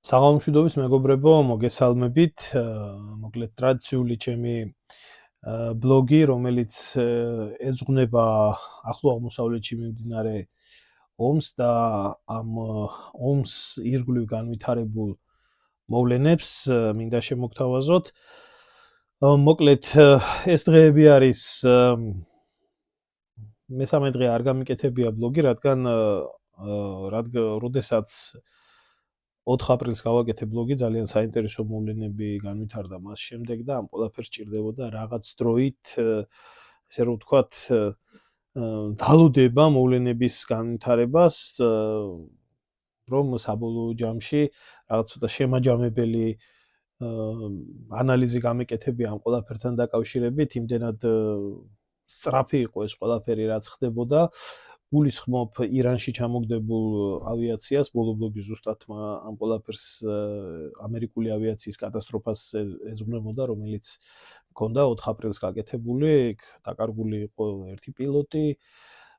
საღამომშვიდობის მეგობრებო, მოგესალმებით. მოკლედ ტრადიციული ჩემი ბლოგი, რომელიც ეძღვნება ახლო აღმოსავლეთში მიმდინარე ომს და ამ ომს ირგვლივ განვითარებულ მოვლენებს მინდა შემოგთავაზოთ. მოკლედ ეს დღეები არის მესამე დღე არ გამიკეთებია ბლოგი, რადგან როდესაც 4 აპრილს გავაკეთე ბლოგი, ძალიან საინტერესო მოვლენები განვითარდა მას შემდეგ და ამ ყველაფერს ჭირდებოდა რაღაც დროით, ესე რომ ვთქვათ, დალუდება მოვლენების განვითარებას, რომ საბოლოო ჯამში რაღაც ცოტა შემაჯამებელი ანალიზი გამეკეთებია ამ ყველაფერთან დაკავშირებით, იმდენად სწრაფი იყო ეს ყველაფერი, რაც ხდებოდა. გულისხმობ ირანში ჩამოგდებულ ავიაციას, ბოლო ბლოგი ზუსტად ამ ყველაფერს ამერიკული ავიაციის კატასტროფას ეძღვნებოდა, რომელიც მქონდა 4 აპრილს გაკეთებული, იქ დაკარგული იყო ერთი პილოტი,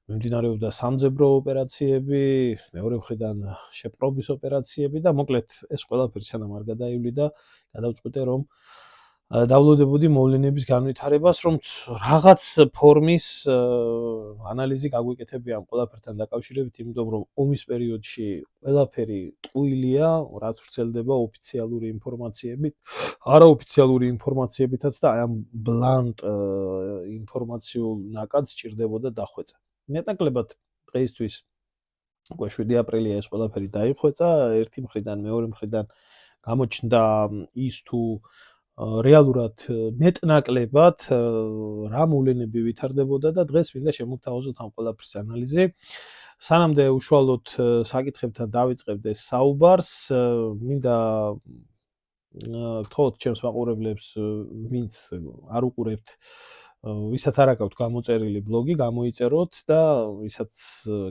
მიმდინარეობდა სამძებრო ოპერაციები, მეორე მხრიდან შეპყრობის ოპერაციები და მოკლედ ეს ყველაფერი სანამ არ გადაივლიდა, გადავწყვიტე რომ დავლოდებოდი მოვლენების განვითარებას, რომ რაღაც ფორმის ანალიზი გაგვიკეთებია ამ ყველაფერთან დაკავშირებით, იმიტომ რომ ომის პერიოდში ყველაფერი ტყუილია, რაც ვრცელდება ოფიციალური ინფორმაციებით, არაოფიციალური ინფორმაციებითაც და აი ამ ბლანტ ინფორმაციულ ნაკადს ჭირდებოდა დახვეწა. მეტნაკლებად დღეისთვის უკვე 7 აპრილია ეს ყველაფერი დაიხვეწა, ერთი მხრიდან, მეორე მხრიდან გამოჩნდა ის თუ რეალურად მეტნაკლებად რა მოვლენები ვითარდებოდა და დღეს მინდა შემოგთავაზოთ ამ ყველაფრის ანალიზი. სანამდე უშუალოდ საკითხებთან დავიწყებთ ეს საუბარს, მინდა გთხოვოთ ჩემს მაყურებლებს, ვინც არ უყურებთ, ვისაც არ აქვს გამოწერილი ბლოგი, გამოიწეროთ და ვისაც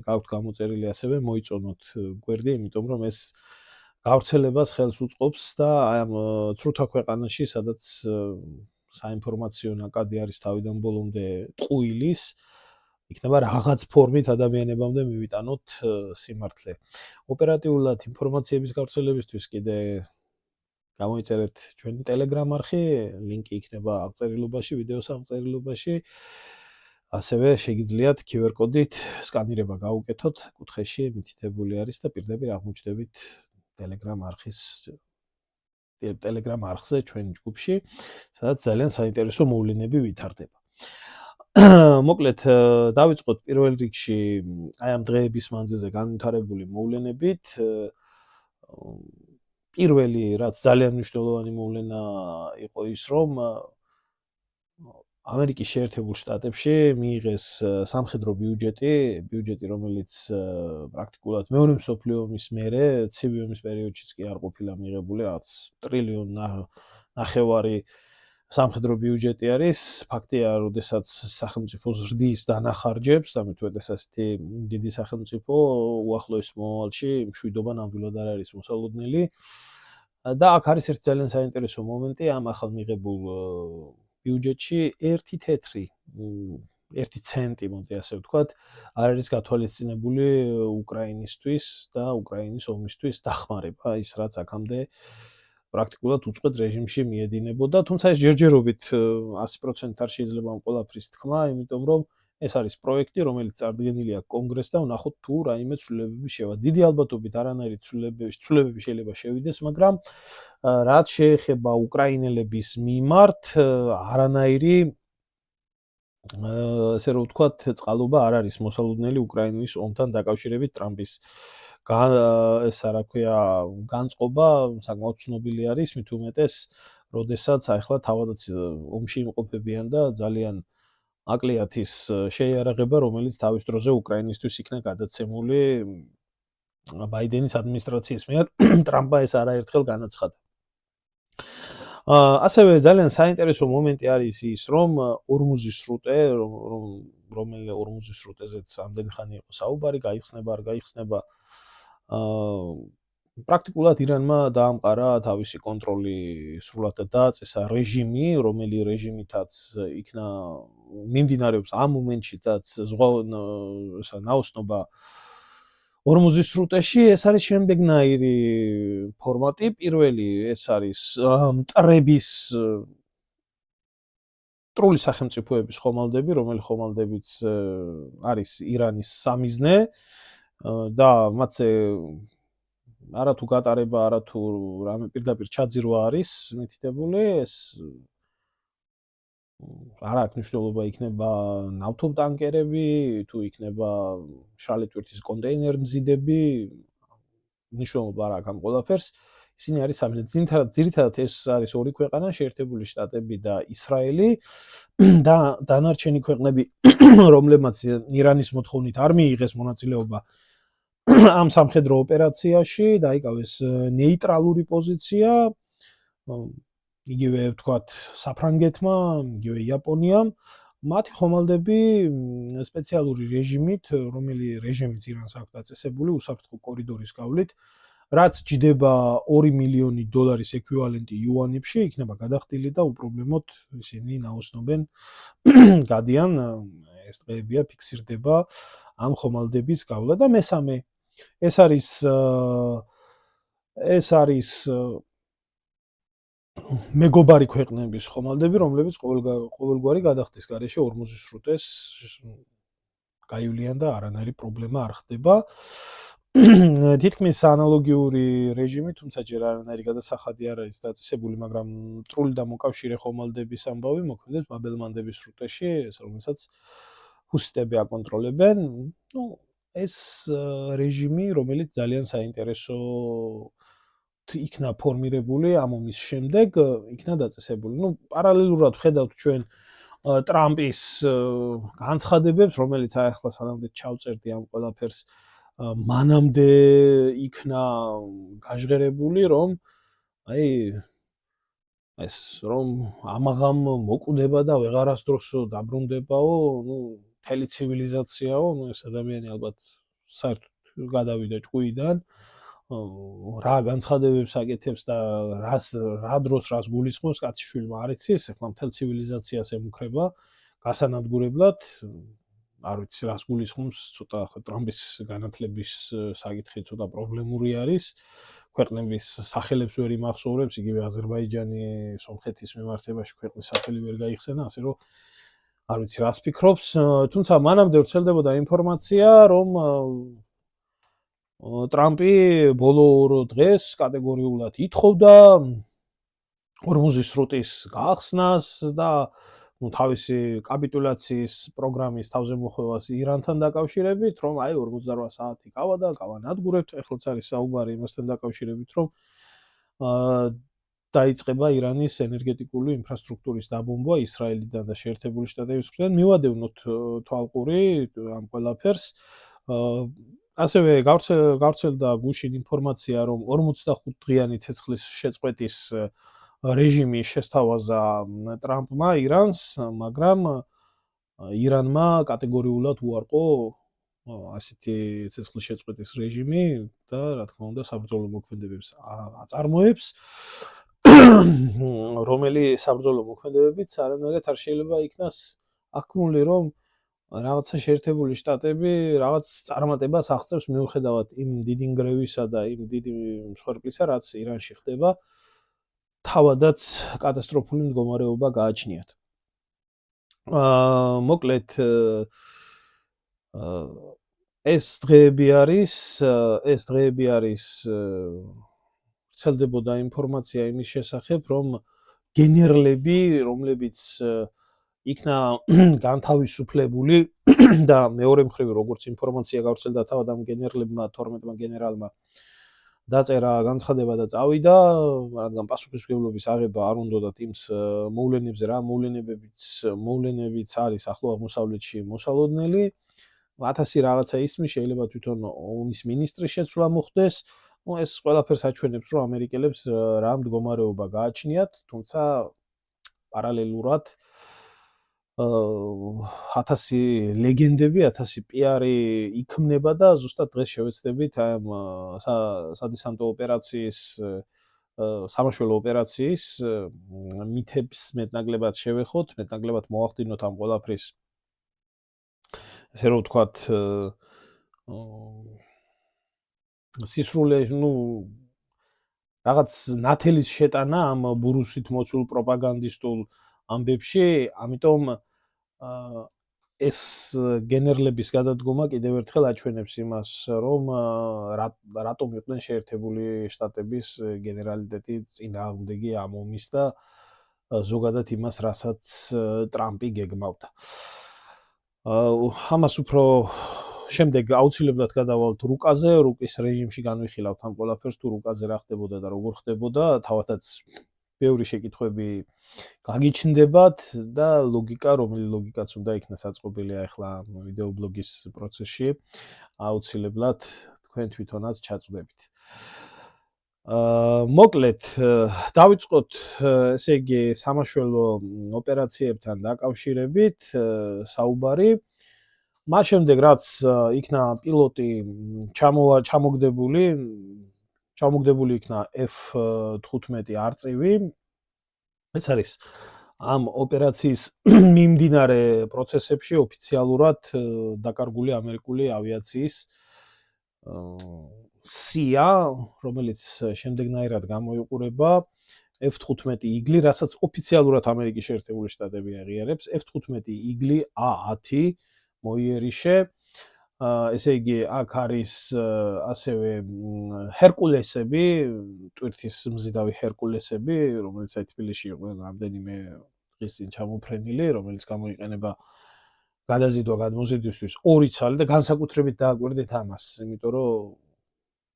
გაქვთ გამოწერილი ასევე მოიწონოთ გვერდი, იმიტომ რომ ეს გავრცელებას ხელს უწყობს და აი ამ ცრუთა ქვეყანაში, სადაც საინფორმაციო ნაკადი არის თავიდან ბოლომდე ტყუილის, იქნება რაღაც ფორმით ადამიანებამდე მივიტანოთ სიმართლე. ოპერატიულად ინფორმაციების გავრცელებისთვის კიდე გამოიწერეთ ჩვენი Telegram არხი, ლინკი იქნება აღწერილობაში, ვიდეოს აღწერილობაში. ასევე შეგიძლიათ QR კოდით სკანირება გაუკეთოთ, კუთხეში მითითებული არის და პირდაპირ აღმოჩნდებით Telegram არხზე ჩვენ ჯგუფში, სადაც ძალიან საინტერესო მოვლენები ვითარდება. მოკლედ დავიწყოთ პირველ რიგში აი ამ დღეების მანძილზე განვითარებული მოვლენებით. პირველი, რაც ძალიან მნიშვნელოვანი მოვლენა იყო ის, რომ ამერიკის შეერთებულ შტატებში მიიღეს სამხედრო ბიუჯეტი, რომელიც პრაქტიკულად მეორე მსოფლიო ომის მერე, ცივი ომის პერიოდშიც კი არ ყოფილა მიღებული, რაღაც ტრილიონ ნახევარი სამხედრო ბიუჯეტი არის. ფაქტია, როდესაც სახელმწიფო ზრდის დანახარჯებს, ამით ესეთი დიდი სახელმწიფო უახლოეს მომავალში მშვიდობა ნამდვილად არ არის მოსალოდნელი. და აქ არის ერთი ძალიან საინტერესო მომენტი ამ ახალ მიღებულ ბიუჯეტში, 1 თეთრი, 1 ცენტი, მოდი ასე ვთქვათ, არ არის გათვალისწინებული უკრაინისთვის და უკრაინის ომისთვის დახმარება, ის რაც აქამდე პრაქტიკულად უწყვეტ რეჟიმში მიედინებოდა, თუმცა ეს ჯერჯერობით 100% არ შეიძლება ამ ყველაფრის თქმა, იმიტომ რომ ეს არის პროექტი, რომელიც წარდგენილია კონგრესს და ვნახოთ თუ რაიმე ცვლილებები შევა. დიდი ალბათობით არანაირი ცვლილებები შეიძლება შევიდეს, მაგრამ რაც შეეხება უკრაინელების მიმართ, არანაირი ესე რომ ვთქვათ, წყალობა არ არის მოსალოდნელი უკრაინის ომთან დაკავშირებით ტრამპის ესა რა ქვია, განწყობა საკმაოდ ცნობილი არის, მით უმეტეს, როდესაც ახლა თავადაც ომში იმყოფებიან და ძალიან აკლიათ ის შეიარაღება, რომელიც თავის დროზე უკრაინისთვის იქნა გადაცემული ბაიდენის ადმინისტრაციის მიერ, ტრამპმა ეს არაერთხელ განაცხადა. ასევე ძალიან საინტერესო მომენტი არის ის, რომ ორმუზის სრუტე, რომელიც ორმუზის სრუტეზეც ამდენი ხანი იყო საუბარი, გაიხსნება, არ გაიხსნება, პრაქტიკულად ირანმა დაამყარა თავისი კონტროლი სრულად და დააწესა რეჟიმი, რომელიც რეჟიმითაც იქნა მიმდინარეობს ამ მომენტშიც ნაოსნობა ორმუზის სრუტეში ეს არის შემდეგნაირი ფორმატი. პირველი ეს არის მტრების ტრული სახელმწიფოების ხომალდები, რომელი ხომალდებიც არის ირანის სამიზნე და მათზე არათუ გატარება, არათუ რამე პირდაპირ ჩაძირვა არის მითითებული. ეს არ აქვს მნიშვნელობა იქნება ნავთობტანკერები, თუ იქნება შრალი ტვირთის კონტეინერ მზიდები, მნიშვნელობა არ აქვს ამ ყველაფერს. ისინი არის სამიზნე. ძირითადად ეს არის ორი ქვეყანა, შეერთებული შტატები და ისრაელი და დანარჩენი ქვეყნები, რომლებმაც ირანის მოთხოვნით არ მიიღეს მონაწილეობა ამ სამხედრო ოპერაციაში, დაიკავეს ნეიტრალური პოზიცია. იგივე ვთქვათ საფრანგეთმა, იგივე იაპონიამ, მათი ხომალდები სპეციალური რეჟიმით, რომელიც რეჟიმიც ირანს აქვს დაწესებული უსაფრთხო კორიდორის გავლით, რაც ჯდება 2 მილიონი დოლარის ეკვივალენტი იუანებში, იქნება გადახდილი და უპრობლემოდ ისინი ნაოსნობენ გადიან, ეს დღეებია ფიქსირდება ამ ხომალდების გავლა და მესამე ეს არის მეგობარი ქვეყნების ხომალდები, რომლებიც ყოველგვარი გადახდის გარეშე ორმუზის სრუტეს გაივლიან და არანაირი პრობლემა არ ხდება. თითქმის ანალოგიური რეჟიმი, თუმცა ჯერ არანაირი გადასახადი არ არის დაწესებული, მაგრამ მტრული და მოკავშირე ხომალდების ამბავი მოქმედებს ბაბელმანდების სრუტეში, რომელსაც ჰუსიტები აკონტროლებენ. ეს რეჟიმი, რომელიც ძალიან საინტერესო იქნა ფორმირებული ამ ომის შემდეგ, იქნა დაწესებული. პარალელურად ვხედავთ ჩვენ ტრამპის განცხადებებს, რომელიც ახლა სანამდე ჩავწერდი ამ ყველაფერს, მანამდე იქნა გაჟღერებული, რომ ეს რომ ამაღამ მოკვდება და ვეღარასდროს დაბრუნდებაო, მთელი ცივილიზაციაო, ეს ადამიანი ალბათ საერთოდ გადავიდა ჭკუიდან. რა განცხადებებს აკეთებს და რა დროს რას გულისხმობს, კაციშვილმა არ იცის, ახლა მთელ ცივილიზაციას ემუქრება გასანადგურებლად. არ ვიცი რას გულისხმობს, ცოტა ტრამპის განათლების საკითხი ცოტა პრობლემური არის. ქვეყნების სახელებს ვერ იმახსოვრებს, იგივე აზერბაიჯანი სომხეთის მიმართებაში ქვეყნის სახელი ვერ გაიხსენა, ასე რომ არ ვიცი რას ფიქრობს, თუმცა მანამდე ვრცელდებოდა ინფორმაცია, რომ ტრამპი ბოლო 2 დღეს კატეგორიულად ითხოვდა ორმუზის სრუტის გაახსნას და თავისი კაპიტულაციის პროგრამის თავზე მოხვევას ირანთან დაკავშირებით, რომ 48 საათი გავა და გავანადგურებთ, ეხლაც არის საუბარი იმასთან დაკავშირებით, რომ დაიწყება ირანის ენერგეტიკული ინფრასტრუქტურის დაბომბვა ისრაელიდან და შეერთებული შტატების მხრიდან. მივადევნოთ თვალყური ამ ყველაფერს. ასევე გავრცელდა გუშინ ინფორმაცია, რომ 45 დღიანი ცეცხლის შეწყვეტის რეჟიმი შესთავაზა ტრამპმა ირანს, მაგრამ ირანმა კატეგორიულად უარყო ასეთი ცეცხლის შეწყვეტის რეჟიმი და რა თქმა უნდა საბრძოლო მოქმედებებს აწარმოებს, რომელი საბრძოლო მოქმედებებიც არანაირად არ შეიძლება იქნას აღქმული, რომ რაღაცა შეერთებული შტატები რაღაც წარმატებას აღწევს მიუხედავად იმ დიდი ნგრევისა და იმ დიდი მსხვერპლისა, რაც ირანში ხდება, თავადაც კატასტროფული მდგომარეობა გააჩნიათ. მოკლედ ეს დღეები არის ვრცელდებოდა ინფორმაცია იმის შესახებ, რომ გენერლები, რომლებიც იქნა განთავისუფლებული და მეორე მხრივ როგორც ინფორმაცია გავრცელდა თავად ამ გენერლებმა 12-მა გენერალმა დაწერა განცხადება და წავიდა, რადგან პასუხისმგებლობის აღება არ უნდათ იმ მოვლენებზე, რა მოვლენებიც არის ახლო აღმოსავლეთში მოსალოდნელი. 1000 რაღაცა ისმის შეიძლება თვითონ ომის მინისტრის შეცვლა მოხდეს. ეს ყველაფერს აჩვენებს, რომ ამერიკელებს რა მდგომარეობა გააჩნიათ, თუმცა პარალელურად 1000 ლეგენდები, 1000 პიარი იქმნება და ზუსტად დღეს შევეცდებით ამ სადესანტო ოპერაციის, სამაშველო ოპერაციის მითებს მეტნაკლებად შევეხოთ, მეტნაკლებად მოახდინოთ ამ ყველაფრის, ესე რომ ვთქვათ, სისრულე, რაღაც ნათელის შეტანა ამ ბურუსით მოცულ პროპაგანდისტულ ამბებში, ამიტომ ეს გენერლების გადადგომა კიდევ ერთხელ აჩვენებს იმას, რომ რატომ იყვნენ შეერთებული შტატების გენერალიტეტი წინააღმდეგი ამ ომის და ზოგადად იმას, რასაც ტრამპი გეგმავდა. ამას უფრო შემდეგ აუცილებლად გადავალთ რუკაზე, რუკის რეჟიმში განვიხილავთ ამ ყველაფერს, თუ რუკაზე რა ხდებოდა და როგორ ხდებოდა, თავადაც ბევრი შეკითხვები გაგიჩნდებათ და ლოგიკა, რომელი ლოგიკაც უნდა იქნას აწყობილი ახლა ვიდეობლოგის პროცესში, აუცილებლად თქვენ თვითონაც ჩაწვდებით. მოკლედ, დავიწყოთ, ესე იგი, სამაშველო ოპერაციებთან დაკავშირებით საუბარი. მას შემდეგ, რაც იქნა პილოტი ჩამოგდებული იქნა F-15 არწივი. ეს არის ამ ოპერაციის მიმდინარე პროცესებში ოფიციალურად დაკარგული ამერიკული ავიაციის სია, რომელიც შემდეგნაირად გამოიყურება F-15 იგლი, რასაც ოფიციალურად ამერიკის შეერთებული შტატები აღიარებს, F-15 იგლი A-10 მოიერიშე. ესე იგი, აქ არის ასევე ჰერკულესები, ტვირთის მზიდავი ჰერკულესები, რომელიც თბილისში იყვნენ რამდენიმე დღის წინ ჩამოფრენილი, რომელიც გამოიყენება გადაზიდვა-გადმოზიდვისთვის 2 ცალი და განსაკუთრებით დააკვირდით ამას, იმიტომ რომ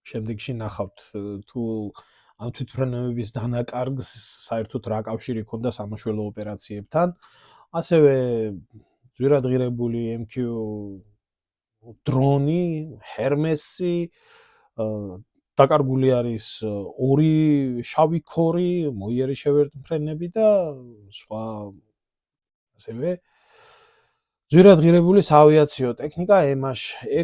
შემდეგში ნახავთ თუ ამ თვითმფრენებების დანაკარგს საერთოდ რა კავშირი ჰქონდა სამაშველო ოპერაციებთან. ასევე ძვირადღირებული MQ დრონი, ჰერმესი, დაკარგული არის 2 შავი ქორი, მოიერიშე ვერტმფრენები და სხვა ასევე ძვირადღირებული საავიაციო ტექნიკა MH6,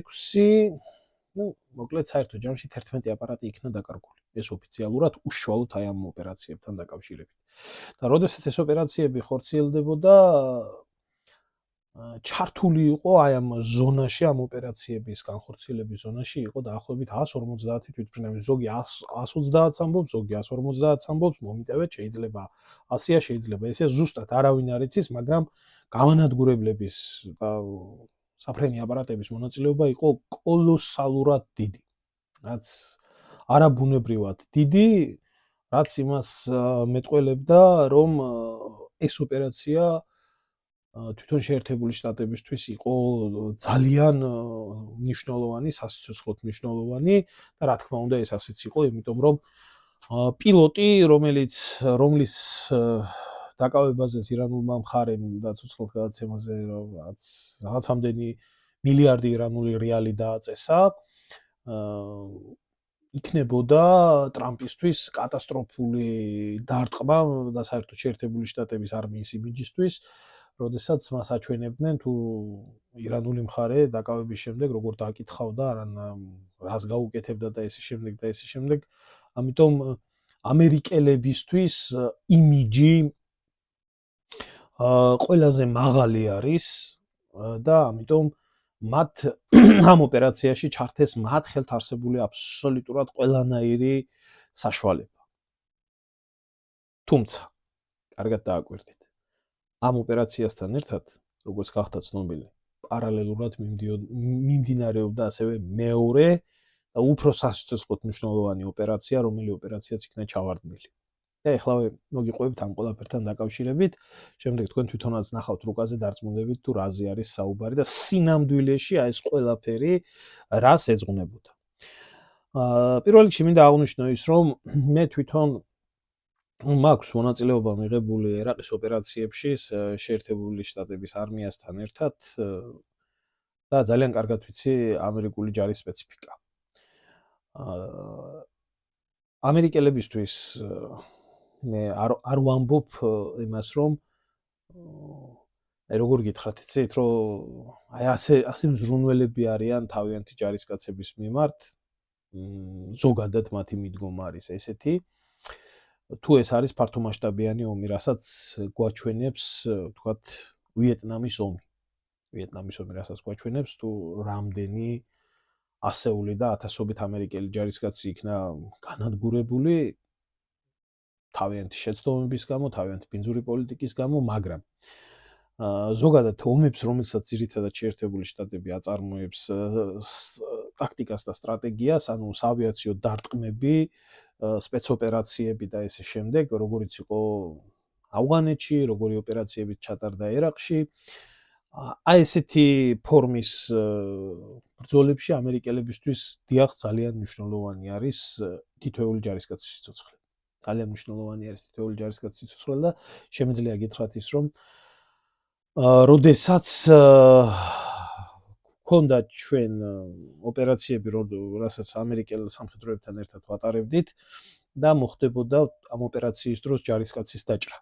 მოკლედ საერთო ჯამში 11 აპარატი იქნა დაკარგული. ეს ოფიციალურად უშუალოდ აი ამ ოპერაციებთან დაკავშირებით. და როდესაც ეს ოპერაციები ხორციელდებოდა, ჩართული იყო აი ამ ზონაში, ამ ოპერაციების განხორციელების ზონაში იყო დაახლოებით 150 თვითმფრინავი, ზოგი 130 ამბობს, ზოგი 150 ამბობს, მომიტევეთ, შეიძლება 100-ია, შეიძლება ესე, ზუსტად არავინ არ იცის, მაგრამ გამანადგურებლების და საფრენი აპარატების მონაწილეობა იყო კოლოსალურად დიდი. რაც არაბუნებრივად დიდი, რაც იმას მეტყველებდა, რომ ეს ოპერაცია თვითონ შეერთებული შტატებისთვის იყო ძალიან მნიშვნელოვანი, სასიცოცხლოდ მნიშვნელოვანი და რა თქმა უნდა ეს ასეც იყო, იმიტომ რომ პილოტი, რომლის დაკავებაზეც ირანულმა მხარემ და ცოცხლად გადაცემაზე რაღაცამდენი მილიარდი ირანული რეალი დააწესა, იქნებოდა ტრამპისთვის კატასტროფული დარტყმა და საერთოდ შეერთებული შტატების არმიის იმიჯისთვის, როდესაც მას აჩვენებდნენ თუ ირანული მხარე დაკავების შემდეგ როგორ დააკითხავდა, რას გაუკეთებდა და ესე შემდეგ. ამიტომ ამერიკელებისთვის იმიჯი ყველაზე მაღალი არის და ამიტომ მათ ამ ოპერაციაში ჩართეს მათ ხელთ არსებული აბსოლუტურად ყველანაირი საშუალება. თუმცა, კარგად დააკვირდით. ამ ოპერაციასთან ერთად, როგორც გახდა ცნობილი, პარალელურად მიმდინარეობდა ასევე მეორე და უფრო სასიცოცხლოდ მნიშვნელოვანი ოპერაცია, რომელიც იქნა ჩავარდნილი. და ეხლა მოგიყვებით ამ ყველაფერთან დაკავშირებით, შემდეგ თქვენ თვითონაც ნახავთ რუკაზე დარწმუნდებით თუ რაზე არის საუბარი და სინამდვილეში ეს ყველაფერი რას ეძღვნებოდა. პირველ რიგში მინდა აღვნიშნო ის, რომ მე თვითონ მაქვს მონაწილეობა მიღებული ერაყის ოპერაციებში შეერთებული შტატების არმიასთან ერთად და ძალიან კარგად ვიცი ამერიკული ჯარის სპეციფიკა. ამერიკელებისთვის მე არ ვამბობ იმას, რომ როგორ გითხრათ, იცით, რომ აი ასე მზრუნველები არიან თავიანთი ჯარისკაცების მიმართ, ზოგადად მათი მიდგომა არის ესეთი. თუ ეს არის ფართომასშტაბიანი ომი, რასაც გვაჩვენებს, თქვათ, ვიეტნამის ომი, რასაც გვაჩვენებს თუ რამდენი ასეული და ათასობით ამერიკელი ჯარისკაცი იქნა განადგურებული თავიანთი შეცდომების გამო, თავიანთი ბინძური პოლიტიკის გამო, მაგრამ ზოგადად ომებს, რომელსაც ძირითადად შეერთებული შტატები აწარმოებს ტაქტიკას და სტრატეგიას, ანუ საავიაციო დარტყმები, სპეცოპერაციები და ესე შემდეგ, როგორიც იყო ავღანეთში, როგორი ოპერაციები ჩატარდა ერაყში, აი ესეთი ფორმის ბრძოლებში ამერიკელებისთვის დიახ ძალიან მნიშვნელოვანი არის თითოეული ჯარისკაცის სიცოცხლე. ძალიან მნიშვნელოვანი არის თითოეული ჯარისკაცის სიცოცხლე და შემიძლია გითხრათ ის, რომ როდესაც გქონდა ჩვენ ოპერაციები, რასაც ამერიკელ სამხედროებთან ერთად ვატარებდით და მოხდებოდა ამ ოპერაციის დროს ჯარისკაცის დაჭრა.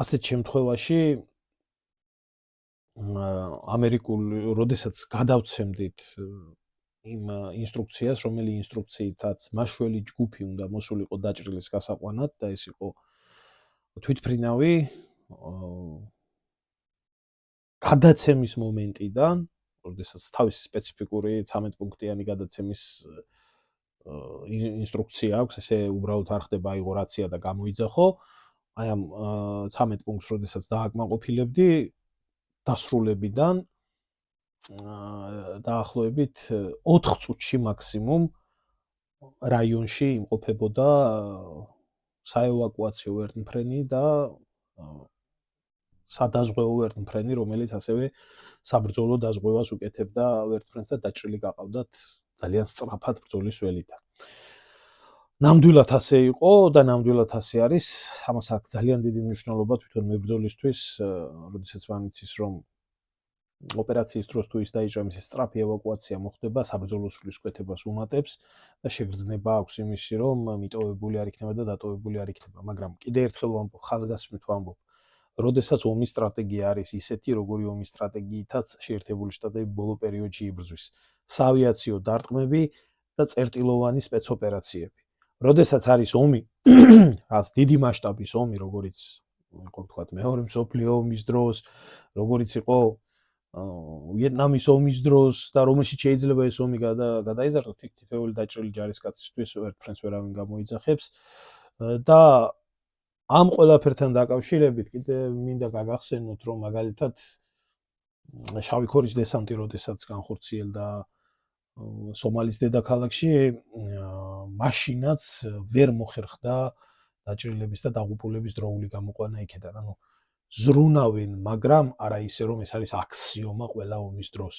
ასეთ შემთხვევაში როდესაც გადავცემდით იმ ინსტრუქციას, რომელი ინსტრუქციითაც მაშველი ჯგუფი უნდა მოსულიყო დაჭრილის გასაყვანად და ეს იყო თვითმფრინავი გადაცემის მომენტიდან, როდესაც თავისი სპეციფიკური 13 პუნქტიანი გადაცემის ინსტრუქცია აქვს, ესე უბრალოდ არ ხდება აიღო რაცია და გამოიძახო, აი ამ 13 პუნქტს როდესაც დააკმაყოფილებდი დასრულებიდან დაახლოებით 4 წუთში მაქსიმუმ რაიონში იმყოფებოდა საევაკუაციო ერთმფრენი და სადაზღვეო ერთმფრენი, რომელიც ასევე საბრძოლო დაზღვევას უკეთებდა ერთმფრენს და დაჭრილი გაყავდათ ძალიან სწრაფად ბრძოლის ველიდან. ნამდვილად ასე იყო და ნამდვილად ასე არის. ამას აქვს ძალიან დიდი მნიშვნელობა თვითონ მებრძოლისთვის, როდესაც მანიცის რომ ოპერაციის დროს თუ ის დაიჭრა, მისი სწრაფი ევაკუაცია მოხდება, საბრძოლო სულისკვეთებას უმატებს და შეგრძნება აქვს იმისი, რომ მიტოვებული არ იქნება და დატოვებული არ იქნება. მაგრამ კიდე ერთხელ ვამბობ, ხაზგასმით ვამბობ, როდესაც ომის სტრატეგია არის ისეთი, როგორი ომის სტრატეგიითაც შეერთებული შტატები ბოლო პერიოდში იბრძვის. საავიაციო დარტყმები და წერტილოვანი სპეცოპერაციები. როდესაც არის ომი, რაც დიდი მასშტაბის ომი, როგორიც იყო თქვათ მეორე მსოფლიო ომის დროს, როგორიც იყო ვიეტნამის ომის დროს და რომელშიც შეიძლება ეს ომი გადაიზარდოს, თითოეული დაჭრილი ჯარისკაცისთვის ერთფრენს ვერავინ გამოიძახებს და ამ ყველაფერთან დაკავშირებით კიდე მინდა გაგახსენოთ, რომ მაგალითად შავი ქორის დესანტი როდესაც განხორციელდა სომალის დედაქალაქში, მაშინაც ვერ მოხერხდა დაჭრილების და დაღუპულების დროული გამოყვანა იქიდან. ანუ ზრუნავენ, მაგრამ არა ისე, რომ ეს არის აქსიომა ყველა ომის დროს.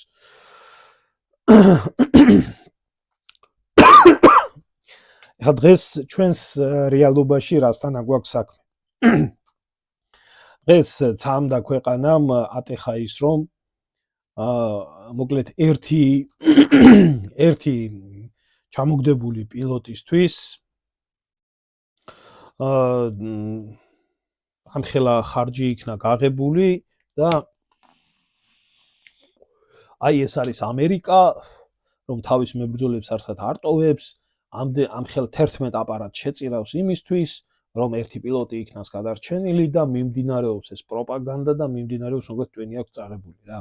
ახლა დღეს ჩვენს რეალობაში რასთან აგვაქვს საქმე? დღეს ცამდა ქვეყანამ ატეხა ის, რომ მოკლედ ერთი ჩამოგდებული პილოტისთვის ამხელა ხარჯი იქნა გაღებული და აი ეს არის ამერიკა, რომ თავის მებრძოლებს არსად არტოვებს, ამხელ 11 აპარატს შეწირავს იმისთვის, რომ ერთი პილოტი იქნას გადარჩენილი და მიმდინარეობს ეს პროპაგანდა და მიმდინარეობს მოკლედ ტვენი აქვს წაღებული რა.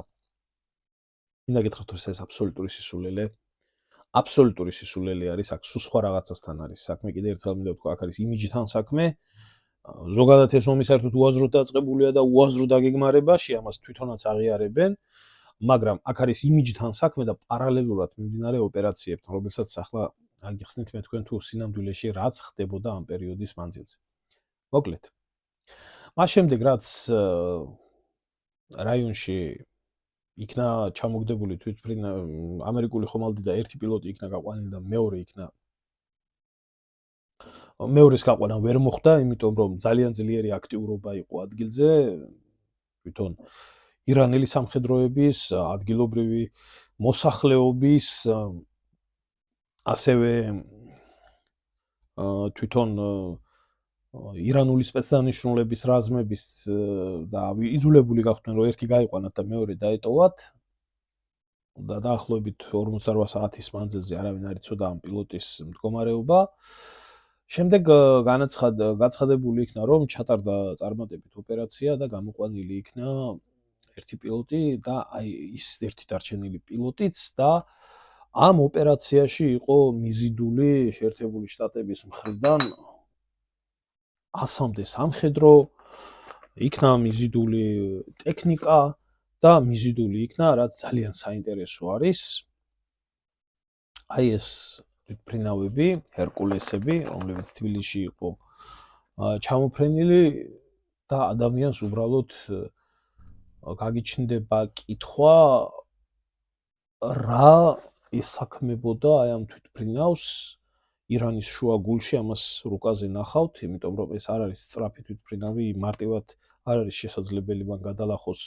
მინდა გითხრათ, რომ ეს აბსოლუტური სისულელე. აბსოლუტური სისულელე არის, აქ სულ სხვა რაღაცასთან არის საქმე. კიდე ერთხელ მინდა ვთქვა, აქ არის იმიჯთან საქმე. ზოგადად ეს ომი საერთოდ უაზროდ დაწყებულია და უაზრო დაგეგმარებაში, ამას თვითონაც აღიარებენ, მაგრამ აქ არის იმიჯთან საქმე და პარალელურად მიმდინარე ოპერაციებთან, რომელსაც ახლა აგიხსნით მე თქვენ თუ სინამდვილეში რაც ხდებოდა ამ პერიოდის მანძილზე. მოკლედ. მას შემდეგ რაც რაიონში იქნა ჩამოგდებული ამერიკული ხომალდი და ერთი პილოტი იქნა გაყვანილი და მეორეს გაყვანა ვერ მოხდა, იმიტომ რომ ძალიან ძლიერი აქტიურობა იყო ადგილზე, თვითონ ირანელი სამხედროების, ადგილობრივი მოსახლეობის, ასევე თვითონ ირანული სპეცდანიშნულების რაზმების და იძულებული გახდნენ, რომ ერთი გაიყვანათ და მეორე დაეტოვათ და დაახლოებით 48 საათის მანძილზე არავინ არ იცოდა ამ პილოტის მდგომარეობა. შემდეგ გაცხადებული იქნა, რომ ჩატარდა წარმატებით ოპერაცია და გამოყვანილი იქნა ერთი პილოტი და აი ის ერთი დარჩენილი პილოტიც და ამ ოპერაციაში იყო მიზიდული შეერთებული შტატების მხრიდან 100-მდე სამხედრო, იქნა მიზიდული ტექნიკა და მიზიდული იქნა, რაც ძალიან საინტერესო არის. აი ეს თვითმფრინავები, ჰერკულესები, რომლებიც თბილისში იყო ჩამოფრენილი და ადამიანს უბრალოდ გაგიჩნდება კითხვა რა ისაქმებოდა აი ამ თვითმფრინავს ირანის შუა გულში, ამას რუკაზე ნახავთ, იმიტომ რომ ეს არ არის სწრაფი თვითმფრინავი, მარტივად არ არის შესაძლებელი მან გადალახოს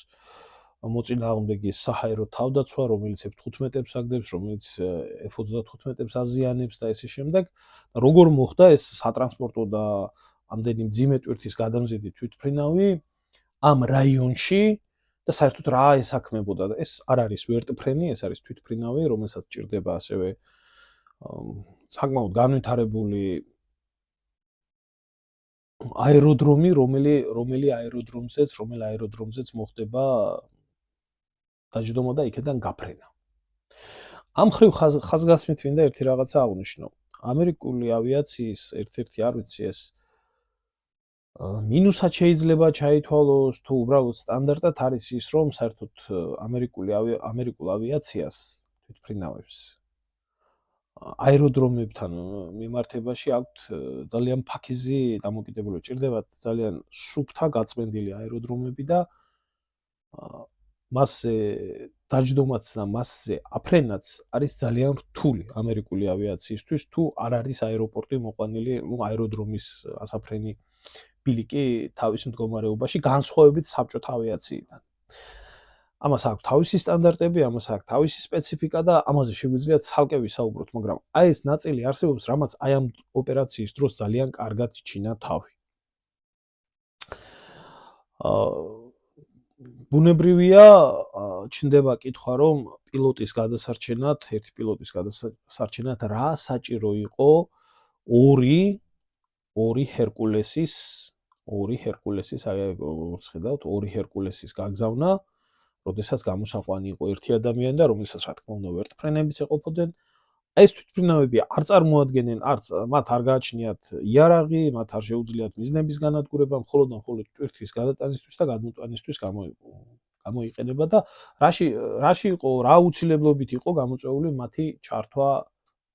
მოწინააღმდეგის საჰაერო თავდაცვა, რომელიც F-15-ებს აგდებს, რომელიც F-35-ებს აზიანებს და ესე შემდეგ. როგორ მოხდა ეს სატრანსპორტო და ამდენი მძიმე ტვირთის გადამზიდი თვითმფრინავი ამ რაიონში და საერთოდ რა ესაქმებოდა და ეს არ არის ვერტმფრენი, ეს არის თვითმფრინავი, რომელსაც ჭირდება ასევე საკმაოდ განვითარებული აეროდრომი, რომელი აეროდრომზეც მოხდება დაჯდომა და იქიდან გაფრენა. ამ ხრივ ხაზგასმით მინდა ერთი რაღაცა აღვნიშნო. ამერიკული ავიაციის ერთ-ერთი არ ვიცი ეს მინუსად შეიძლება ჩაითვალოს თუ უბრალოდ სტანდარტად არის ის, რომ საერთოდ ამერიკულ ავიაციას თვითმფრინავებს აეროდრომებთან მიმართებაში აქვთ ძალიან ფაქიზი დამოკიდებულება, ჭირდებათ ძალიან სუფთა გაწმენდილი აეროდრომები და მასზე დაჯდომაც და მასზე აფრენაც არის ძალიან რთული ამერიკული ავიაციისთვის, თუ არ არის აეროპორტი მოყვანილი, აეროდრომის ასაფრენი ბილიკი თავის მდგომარეობაში განსხვავებით საბჭოთა ავიაციიდან. ამას აქვს თავისი სტანდარტები, ამას აქვს თავისი სპეციფიკა და ამაზე შეგვიძლია ცალკე ვისაუბროთ, მაგრამ აი ეს ნაწილი არსებობს, რამაც აი ამ ოპერაციის დროს ძალიან კარგად იჩინა თავი. ბუნებრივია, ჩნდება კითხვა, რომ პილოტის გადასარჩენად, ერთი პილოტის გადასარჩენად რა საჭირო იყო ორი ჰერკულესის, აი როგორც ხედავთ, ორი ჰერკულესის გაგზავნა, როდესაც გამოსაყვანი იყო ერთი ადამიანი და რომელსაც რა თქმა უნდა ვერტმფრენებიც ეყოფოდნენ. ეს თვითმფრინავები არ წარმოადგენენ, მათ არ გააჩნიათ იარაღი, მათ არ შეუძლიათ მიზნების განადგურება, მხოლოდ და მხოლოდ ტვირთის გადატანისთვის და გადმოტანისთვის გამოიყენება და რაში იყო, რა აუცილებლობით იყო გამოწვეული მათი ჩართვა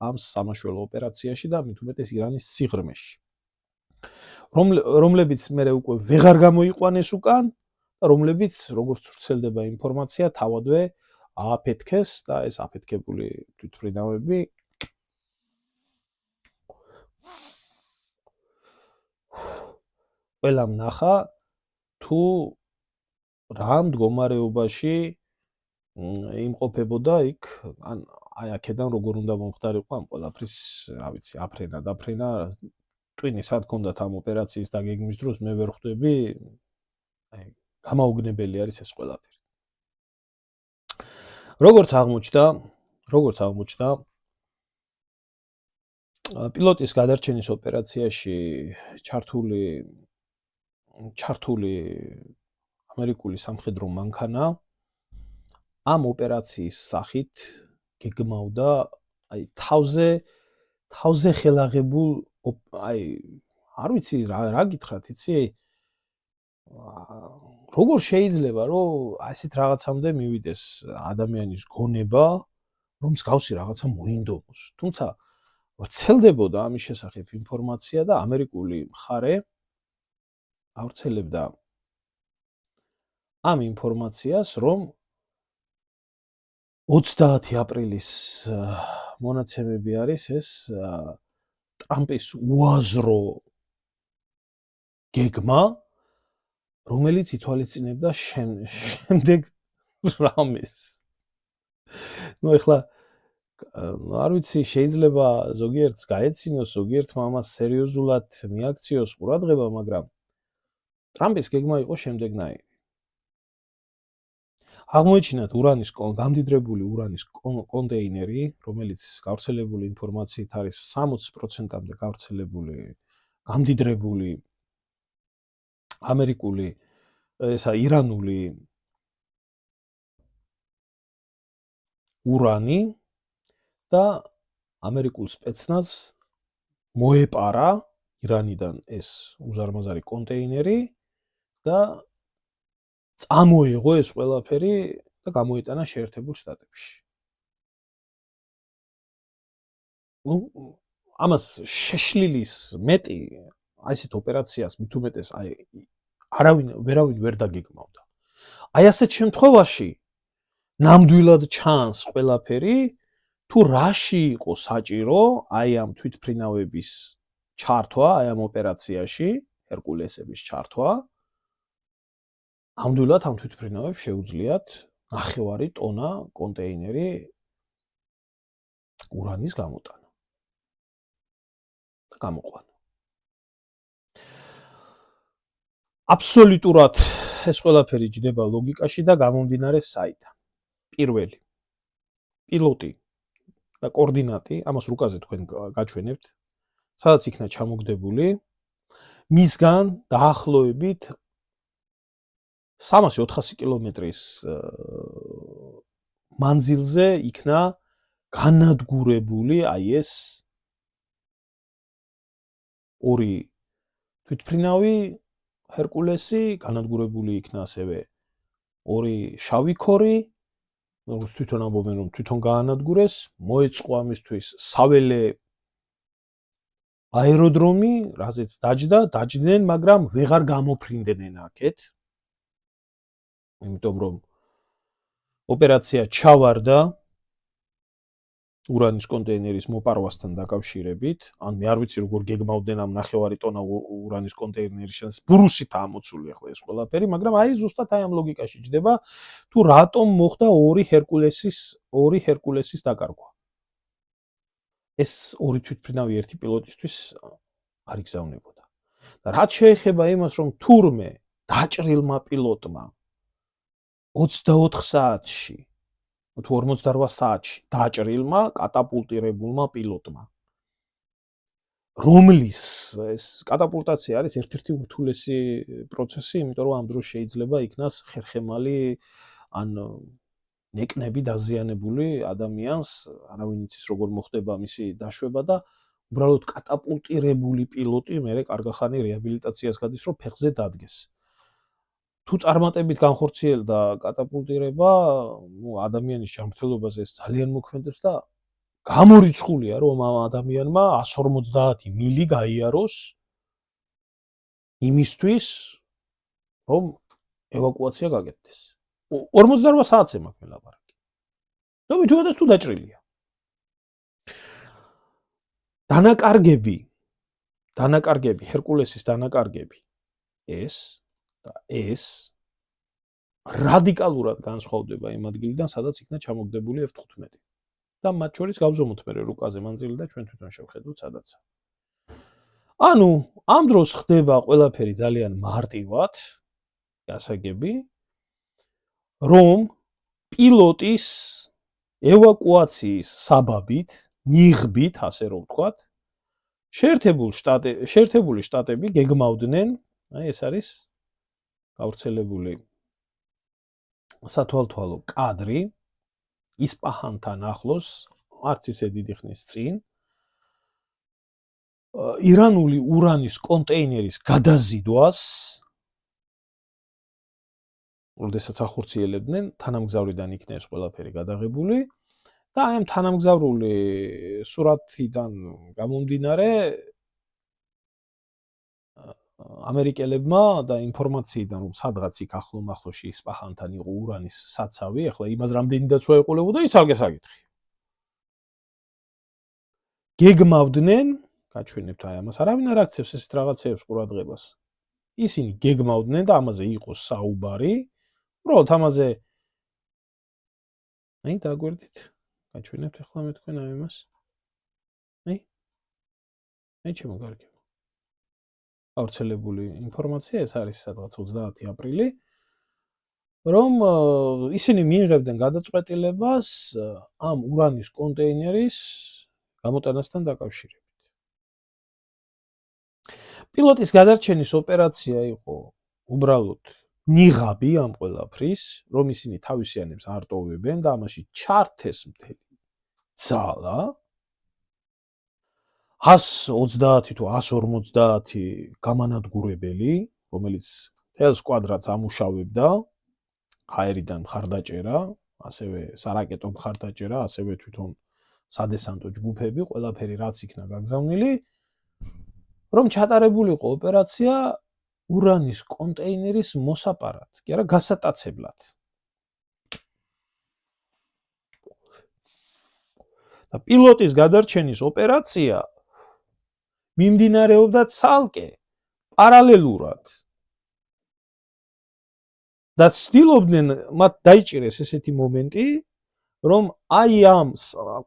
ამ სამაშველო ოპერაციაში და მით უმეტეს ირანის სიღრმეში. რომლებიც მერე უკვე ვეღარ გამოიყვანეს უკან და რომლებიც, როგორც ვრცელდება ინფორმაცია, თავადვე ააფეთქეს და ეს აფეთქებული თვითმფრინავები ყველამ ნახა თუ რა მდგომარეობაში იმყოფებოდა იქ, აი აქედან როგორ უნდა მომხდარიყო ამ ყველაფრის, რა ვიცი, აფრენა, დაფრენა, ტვინი სად ქონდათ ამ ოპერაციის დაგეგმვის დროს, მე ვერ ხვდები, აი გამაუგნებელი არის ეს ყველაფერი. როგორც აღმოჩნდა, პილოტის გადარჩენის ოპერაციაში ჩართული ამერიკული სამხედრო მანქანა ამ ოპერაციის სახით გეგმავდა აი თავზე ხელაღებულ აი არ ვიცი რა გითხრათ, იცი? როგორ შეიძლება რომ ასეთ რაღაცამდე მივიდეს ადამიანის გონება, რომ მსგავსი რაღაცა მოინდომოს. თუმცა ვრცელდებოდა ამის შესახებ ინფორმაცია და ამერიკული მხარე ავრცელებდა ამ ინფორმაციას, რომ 30 აპრილის მონაცემები არის ეს ტრამპის უაზრო გეგმა, რომელიც ითვალისწინებდა შემდეგ რამეს. ეხლა არ ვიცი, შეიძლება ზოგიერთს გაეცინოს, ზოგიერთმა ამას სერიოზულად მიაქციოს ყურადღება, მაგრამ ტრამპის გეგმა იყო შემდეგნაირი. აღმოიჩინათ გამდიდრებული ურანის კონტეინერი, რომელიც გავრცელებული ინფორმაციით არის 60%-მდე გავრცელებული, გამდიდრებული ამერიკული, ირანული ურანი და ამერიკულ სპეცნაზს მოეპარა ირანიდან ეს უზარმაზარი კონტეინერი და წამოიღო ეს ყველაფერი და გამოიტანა შეერთებულ შტატებში. ამას შეშლილის მეტი ასეთ ოპერაციას მით უმეტეს ვერავინ ვერ დაგეგმავდა. აი ასეთ შემთხვევაში ნამდვილად ჩანს ყველაფერი თუ რაში იყო საჭირო აი ამ თვითმფრინავების ჩართვა, აი ამ ოპერაციაში, ჰერკულესების ჩართვა. ნამდვილად ამ თვითმფრინავებს შეუძლიათ 9 ტონა კონტეინერი ურანის გამოტანა და გამოყვანა. აბსოლუტურად ეს ყველაფერი ჯდება ლოგიკაში და გამომდინარე საიდან. პირველი პილოტი და კოორდინატი, ამას რუკაზე თქვენ გაჩვენებთ, სადაც იქნა ჩამოგდებული, მისგან დაახლოებით 300-400 კილომეტრის მანძილზე იქნა განადგურებული აი ეს ორი თვითმფრინავი ჰერკულესი, განადგურებული იქნა ასევე ორი შავი ქორი, როგორც თვითონ ამბობენ, რომ თვითონ გაანადგურეს, მოეწყო ამისთვის საველე აეროდრომი, რაზეც დაჯდნენ, მაგრამ ვეღარ გამოფრინდნენ აქეთ. იმიტომ რომ ოპერაცია ჩავარდა ურანის კონტეინერის მოპარვასთან დაკავშირებით, ან მე არ ვიცი როგორ გეგმავდნენ ამ 9 ტონა ურანის კონტეინერის შენს ბრუსით ამოცული ახლა ეს ყველაფერი, მაგრამ აი ზუსტად აი ამ ლოგიკაში ჯდება თუ რატომ მოხდა ორი ჰერკულესის დაკარგვა. ეს ორი თვითმფრინავი ერთი პილოტისთვის არ იგზავნებოდა. და რაც შეეხება იმას, რომ თურმე დაჭრილმა პილოტმა 24 საათში თუ 48 საათში დაჭრილმა კატაპულტირებულმა პილოტმა, რომლის ეს კატაპულტაცია არის ერთ-ერთი ურთულესი პროცესი, იმიტომ რომ ამ დროს შეიძლება იქნას ხერხემალი ან ნეკნები დაზიანებული ადამიანს, არავინ იცის როგორ მოხდება მისი დაშვება და უბრალოდ კატაპულტირებული პილოტი მერე კარგახანი რეაბილიტაციას გადის, რომ ფეხზე დადგეს. თუ წარმატებით განხორციელდა კატაპულტირება, ადამიანის ჯანმრთელობაზე ეს ძალიან მოქმედებს და გამორიცხულია, რომ ამ ადამიანმა 150 მილი გაიაროს იმისთვის, რომ ევაკუაცია გაკეთდეს. 48 საათზე მაქვს ლაპარაკი. და მით უმეტეს თუ დაჭრილია. დანაკარგები, ჰერკულესის დანაკარგები ეს რადიკალურად განსხვავდება იმ ადგილიდან, სადაც იქნა ჩამოგდებული F-15. და მათ შორის გავზომოთ მე რუკაზე მანძილი და ჩვენ თვითონ შევხედოთ სადაც. ანუ ამ დროს ხდება ყველაფერი ძალიან მარტივად, გასაგები, რომ პილოტის ევაკუაციის საბაბით, ნიღბით, ასე რომ ვთქვათ, შეერთებული შტატები გეგმავდნენ, აი ეს არის გავრცელებული სათვალთვალო კადრი ისპაჰანთან ახლოს, არც ისე დიდი ხნის წინ, ირანული ურანის კონტეინერის გადაზიდვას, როდესაც ახორციელებდნენ, თანამგზავრიდან იქნა ეს ყველაფერი გადაღებული და აი ამ თანამგზავრული სურათიდან გამომდინარე ამერიკელებმა და ინფორმაციიდან რომ სადღაც იქ ახლომახლოში ისპაჰანთან იყო ურანის საცავი, ახლა იმას რამდენი დაცვა ეყოლებოდა, ის ალგე საკითხი. გეგმავდნენ, გაჩვენებთ აი ამას, არავინ არ აქცევს ესეთ რაღაცეებს ყურადღებას. ისინი გეგმავდნენ და ამაზე იყო საუბარი, უბრალოდ ამაზე აი დაგვერდით. გაჩვენებთ ახლა მე თქვენ აი ამას. აი ჩემო გარგებო. გავრცელებული ინფორმაცია ეს არის სადღაც 30 აპრილი, რომ ისინი მიიღებდნენ გადაწყვეტილებას ამ ურანის კონტეინერის გამოტანასთან დაკავშირებით. პილოტის გადარჩენის ოპერაცია იყო უბრალოდ ნიღაბი ამ ყველაფრის, რომ ისინი თავისიანებს არ ტოვებენ და ამაში ჩართეს მთელი ძალა 130 თუ 150 გამანადგურებელი, რომელიც თელს კვადრატს ამუშავებდა, ჰაერიდან მხარდაჭერა, ასევე სარაკეტო მხარდაჭერა, ასევე თვითონ სადესანტო ჯგუფები, ყველაფერი რაც იქნა გაგზავნილი, რომ ჩატარებულიყო ოპერაცია ურანის კონტეინერის მოსაპარად, კი არა, გასატაცებლად. და პილოტის გადარჩენის ოპერაცია მიმდინარეობდა ცალკე პარალელურად. და ცდილობდნენ მათ დაიჭირეს ესეთი მომენტი, რომ აი ამ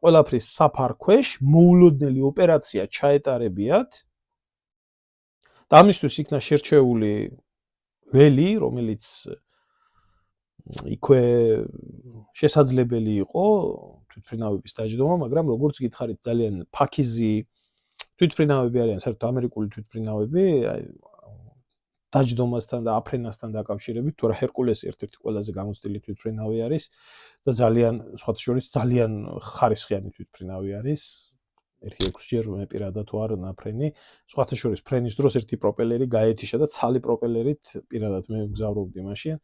ყველაფრის საფარქვეშ მოულოდნელი ოპერაცია ჩაეტარებიათ. და ამისთვის იქნა შერჩეული ველი, რომელიც იქვე შესაძლებელი იყო თვითმფრინავების დაჯდომა, მაგრამ როგორც გითხარით, ძალიან ფაქიზი თვითმფრინავები არიან, საერთოდ ამერიკული თვითმფრინავები, დაჯდომასთან და აფრენასთან დაკავშირებით, თორე ჰერკულესი ერთ-ერთი ყველაზე გამოცდილი თვითმფრინავი არის და ძალიან, სხვათა შორის, ძალიან ხარისხიანი თვითმფრინავი არის. 1-6 ჯერ მე პირადად ვარ ნაფრენი. სხვათა შორის, ფრენის დროს ერთი პროპელერი გაეთიშა და ცალი პროპელერით პირადად მე მგზავრობდი მაშინ.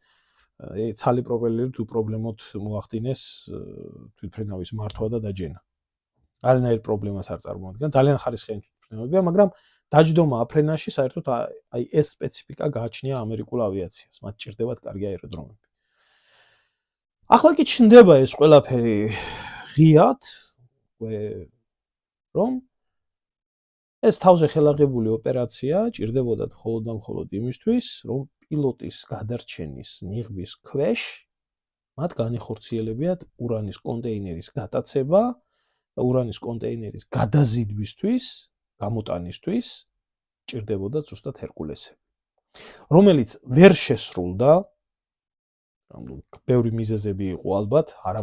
ცალი პროპელერით უპრობლემოდ მოახდინეს თვითმფრინავის მართვა და დაჯენა. არანაირ პრობლემას არ წარმოადგენს. ძალიან ხარისხიანი თვითმფრინავებია, მაგრამ დაჯდომა აფრენაში საერთოდ აი ეს სპეციფიკა გააჩნია ამერიკულ ავიაციას. მათ ჭირდებათ კარგი აეროდრომები. ახლა კი ჩნდება ეს ყველაფერი ღიად, რომ ეს თავზე ხელაღებული ოპერაცია ჭირდებოდა მხოლოდ და მხოლოდ იმისთვის, რომ პილოტის გადარჩენის ნიღბის ქვეშ მათ განეხორციელებიათ ურანის კონტეინერის გატაცება და ურანის კონტეინერის გადაზიდვისთვის, გამოტანისთვის ჭირდებოდა ზუსტად ჰერკულესები, რომელიც ვერ შესრულდა, ბევრი მიზეზები იყო ალბათ, არა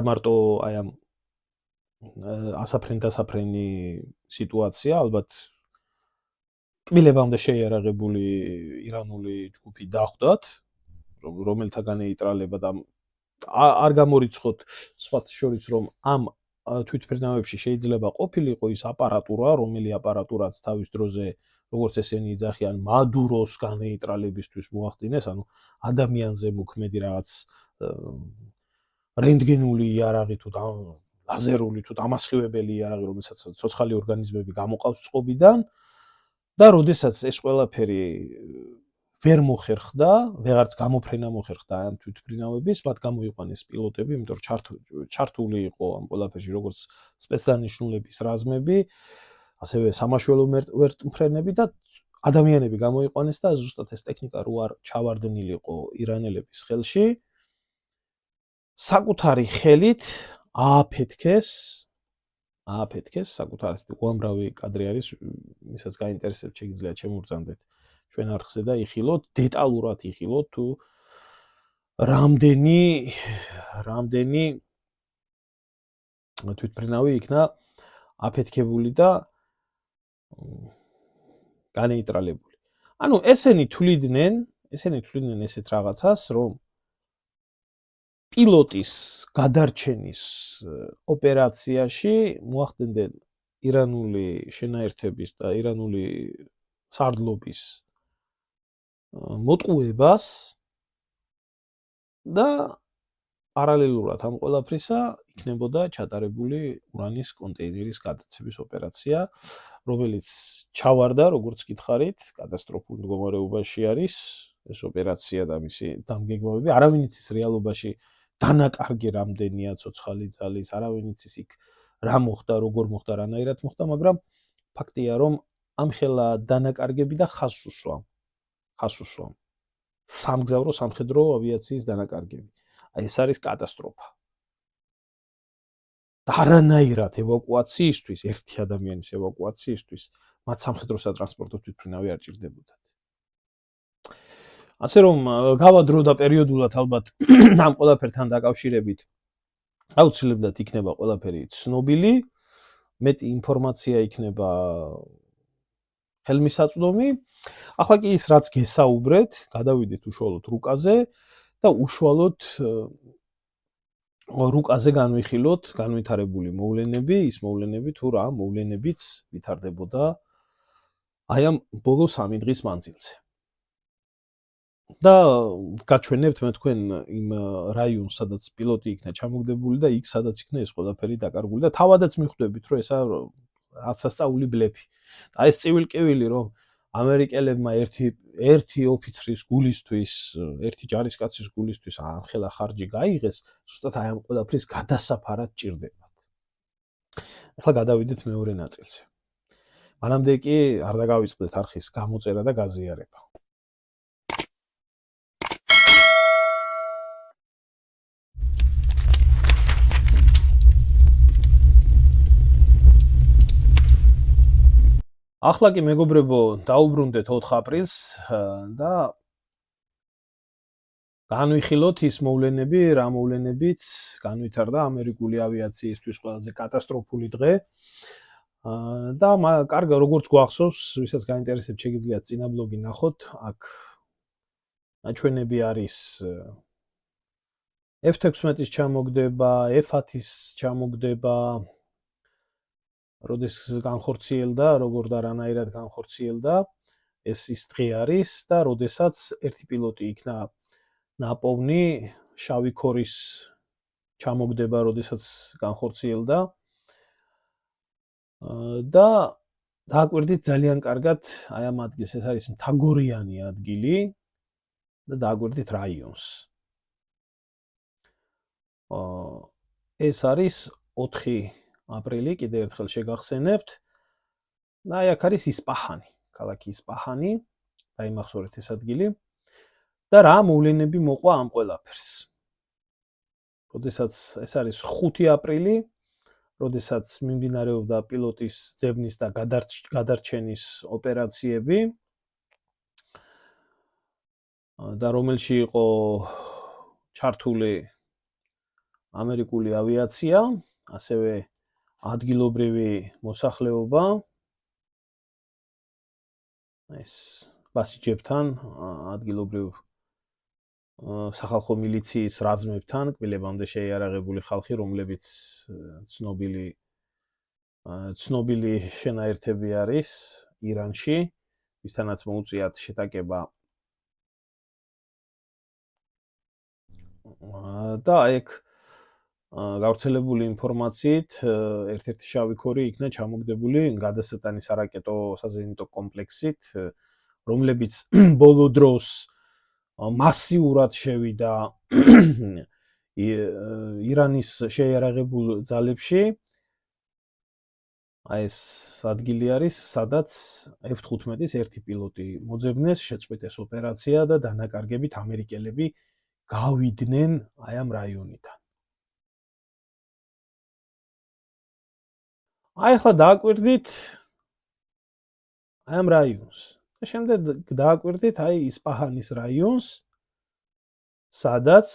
მარტო აი ამ ასაფრენ-დასაფრენი სიტუაცია, ალბათ კბილებამდე შეიარაღებული ირანული ჯგუფი დახვდათ, რომელთაგან ეიტრალება და არ გამორიცხოთ სხვათა შორის, რომ ამ თვითმფრინავებში შეიძლება ყოფილიყო ის აპარატურა, რომელი აპარატურაც თავის დროზე, როგორც ესენი იძახიან, მადუროს განეიტრალებისთვის მოახდინეს, ანუ ადამიანზე მოქმედი რაღაც რენტგენული იარაღი თუ ლაზერული თუ დამასხივებელი იარაღი, რომელსაც ცოცხალი ორგანიზმები გამოყავს წყობიდან და როდესაც ეს ყველაფერი ვერ მოხერხდა, ვეღარც გამოფრენა მოხერხდა ამ თვითმფრინავების, მათ გამოიყვანეს პილოტები, იმიტომ რომ ჩართული იყო ამ ყველაფერში როგორც სპეცდანიშნულების რაზმები, ასევე სამაშველო ვერტმფრენები და ადამიანები გამოიყვანეს და ზუსტად ეს ტექნიკა რო არ ჩავარდნილიყო ირანელების ხელში, საკუთარი ხელით ააფეთქეს საკუთარ ასეთი უამრავი კადრი არის, ვისაც გაინტერესებს, შეგიძლიათ შემოვბრძანდეთ ჩვენ არხზე და იხილოთ, დეტალურად იხილოთ თუ რამდენი თვითმფრინავი იქნა აფეთქებული და განეიტრალებული. ანუ ესენი თვლიდნენ ესეთ რაღაცას, რომ პილოტის გადარჩენის ოპერაციაში მოახდენდნენ ირანული შენაერთების და ირანული სარდლობის მოტყუებას და პარალელურად ამ ყველაფრისა იქნებოდა ჩატარებული ურანის კონტეინერის გადაცემის ოპერაცია, რომელიც ჩავარდა, როგორც გითხარით, კატასტროფულ მდგომარეობაში არის ეს ოპერაცია და მისი დამგეგმავები. არავინ იცის რეალობაში დანაკარგი რამდენია ცოცხალი ძალის, არავინ იცის იქ რა მოხდა, როგორ მოხდა, რანაირად მოხდა, მაგრამ ფაქტია, რომ ამხელა დანაკარგები და ხაზს უსვამ. სამგზავრო სამხედრო ავიაციის დანაკარგები. აი ეს არის კატასტროფა. და არანაირად ევაკუაციისთვის, ერთი ადამიანის ევაკუაციისთვის მათ სამხედრო სატრანსპორტო თვითმფრინავი არ ჭირდებოდათ. ასე რომ გავადრო და პერიოდულად ალბათ ამ ყველაფერთან დაკავშირებით აუცილებლად იქნება ყველაფერი ცნობილი, მეტი ინფორმაცია იქნება ხელმისაწვდომი. ახლა კი ის რაც გესაუბრეთ, გადავიდეთ უშუალოდ რუკაზე და უშუალოდ რუკაზე განვიხილოთ განვითარებული მოვლენები, ის მოვლენები თუ რა მოვლენებიც ვითარდებოდა აი ამ ბოლო 3 დღის მანძილზე. და გაჩვენებთ მე თქვენ იმ რაიონს, სადაც პილოტი იქნა ჩამოგდებული და იქ სადაც იქნა ეს ყველაფერი დაკარგული და თავადაც მიხვდებით, რომ ესა ასასწაული ბლეფი. და ეს წივილ-კივილი რომ ამერიკელებმა ერთი ოფიცრის გულისთვის, ერთი ჯარისკაცის გულისთვის ამხელა ხარჯი გაიღეს, ზუსტად აი ამ ყველაფრის გადასაფარად ჭირდებათ. ახლა გადავიდეთ მეორე ნაწილზე. მანამდე კი არ დაგავიწყდეთ არხის გამოწერა და გაზიარება. ახლა კი მეგობრებო, დაუბრუნდეთ 4 აპრილს და განვიხილოთ ის მოვლენები, რა მოვლენებიც განვითარდა ამერიკული ავიაციისთვის ყველაზე კატასტროფული დღე. და კარგა, როგორც გვახსოვს, ვისაც გაინტერესებს, შეგიძლიათ წინა ბლოგი ნახოთ. აქ ნაჩვენები არის F-16-ის ჩამოგდება, F-10-ის ჩამოგდება, როდეს განხორციელდა, როგორ და რანაირად განხორციელდა, ეს ის დღე არის და როდესაც ერთი პილოტი იქნა ნაპოვნი, შავი ქორის ჩამოგდება, როდესაც განხორციელდა. და დააკვირდით ძალიან კარგად აი ამ ადგილს, ეს არის მთაგორიანი ადგილი და დააკვირდით რაიონს. ეს არის 4 აპრილი, კიდე ერთხელ შეგახსენებთ. და აი აქ არის ისპაჰანი, ქალაქი ისპაჰანი, დაიმახსოვრეთ ეს ადგილი. და რა მოვლენები მოყვა ამ ყველაფერს. როდესაც ეს არის 5 აპრილი, როდესაც მიმდინარეობდა პილოტის ძებნის და გადარჩენის ოპერაციები და რომელში იყო ჩართული ამერიკული ავიაცია, ასევე ადგილობრივი მოსახლეობა. ეს ბასიჯებთან, ადგილობრივ სახალხო მილიციის რაზმებთან, კბილებამდე შეიარაღებული ხალხი, რომლებიც ცნობილი შენაერთები არის ირანში, ვისთანაც მოუწიათ შეტაკება. და აქ გავრცელებული ინფორმაციით, ერთ-ერთი შავი ქორი იქნა ჩამოგდებული გადასატანის არაკეტო საზენიტო კომპლექსით, რომლებიც ბოლო დროს მასიურად შევიდა ირანის შეიარაღებულ ძალებში. აი ეს ადგილი არის, სადაც F-15-ის ერთი პილოტი მოძებნეს, შეწყვიტეს ოპერაცია და დანაკარგებით ამერიკელები გავიდნენ აი ამ რაიონიდან. აი ახლა დააკვირდით აი ამ რაიონს. და შემდეგ დააკვირდით აი ისპაჰანის რაიონს, სადაც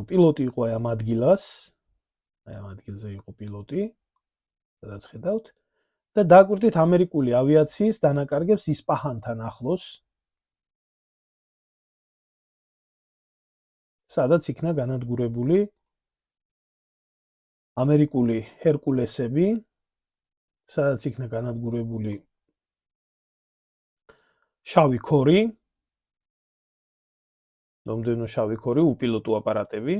პილოტი იყო აი ამ ადგილას, აი ამ ადგილზე იყო პილოტი, სადაც ხედავთ, და დააკვირდით ამერიკული ავიაციის დანაკარგებს ისპაჰანთან ახლოს, სადაც იქნა განადგურებული ამერიკული ჰერკულესები, სადაც იქნა განადგურებული შავი ქორი, მომდევნო შავი ქორი, უპილოტო აპარატები.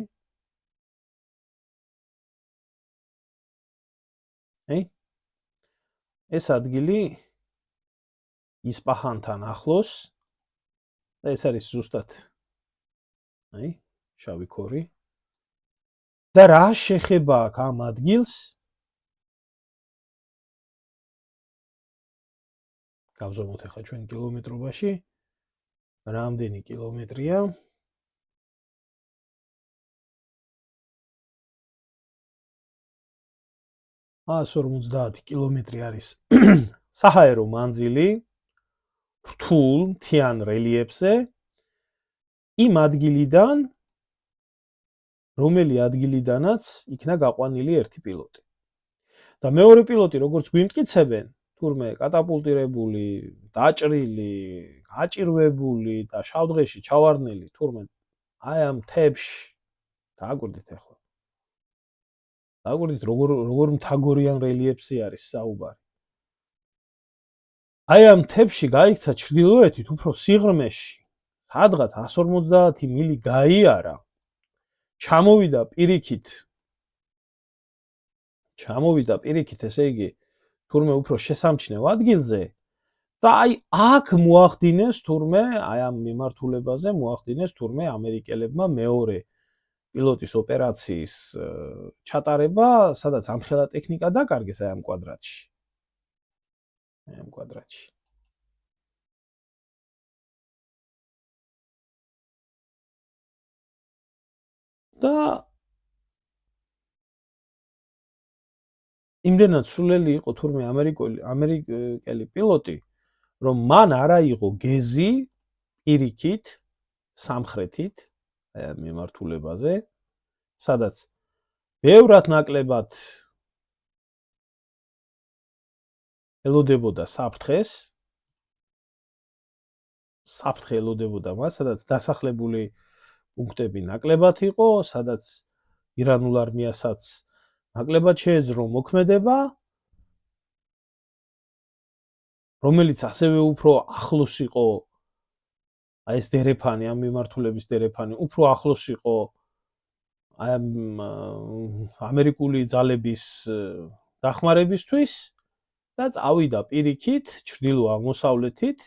ეს ადგილი ისპაჰანთან ახლოს და ეს არის ზუსტად შავი ქორი. და რა შეხება აქ ამ ადგილს? გავზომოთ ახლა ჩვენ კილომეტრობაში. რამდენი კილომეტრია? 150 კილომეტრი არის საჰაერო მანძილი რთულ მთიან რელიეფზე იმ ადგილიდან, რომელი ადგილიდანაც იქნა გაყვანილი ერთი პილოტი. და მეორე პილოტი როგორც გვიმტკიცებენ, თურმე კატაპულტირებული, დაჭრილი, გაჭირვებული და შავდღეში ჩავარდნილი, თურმე აი ამ მთებში დააკვირდით ახლა. დააკვირდით როგორ მთაგორიან რელიეფზე არის საუბარი. აი ამ მთებში გაიქცა ჩრდილოეთით უფრო სიღრმეში, სადღაც 150 მილი გაიარა. ჩამოვიდა პირიქით, ესე იგი, თურმე უფრო შესამჩნევ ადგილზე და აი აქ მოახდინეს თურმე, აი ამ მიმართულებაზე მოახდინეს თურმე ამერიკელებმა მეორე პილოტის ოპერაციის ჩატარება, სადაც ამხელა ტექნიკა დაკარგეს აი ამ კვადრატში. და იმდენად სულელი იყო თურმე ამერიკელი პილოტი, რომ მან არ აიღო გეზი პირიქით სამხრეთით აი ამ მიმართულებაზე, სადაც ბევრად ნაკლებად ელოდებოდა საფრთხე ელოდებოდა მას, სადაც დასახლებული პუნქტები ნაკლებად იყო, სადაც ირანულ არმიასაც ნაკლებად შეეძრო მოქმედება, რომელიც ასევე უფრო ახლოს იყო აი ეს დერეფანი, ამ მიმართულების დერეფანი, უფრო ახლოს იყო აი ამ ამერიკული ძალების დახმარებისთვის და წავიდა პირიქით ჩრდილო-აღმოსავლეთით.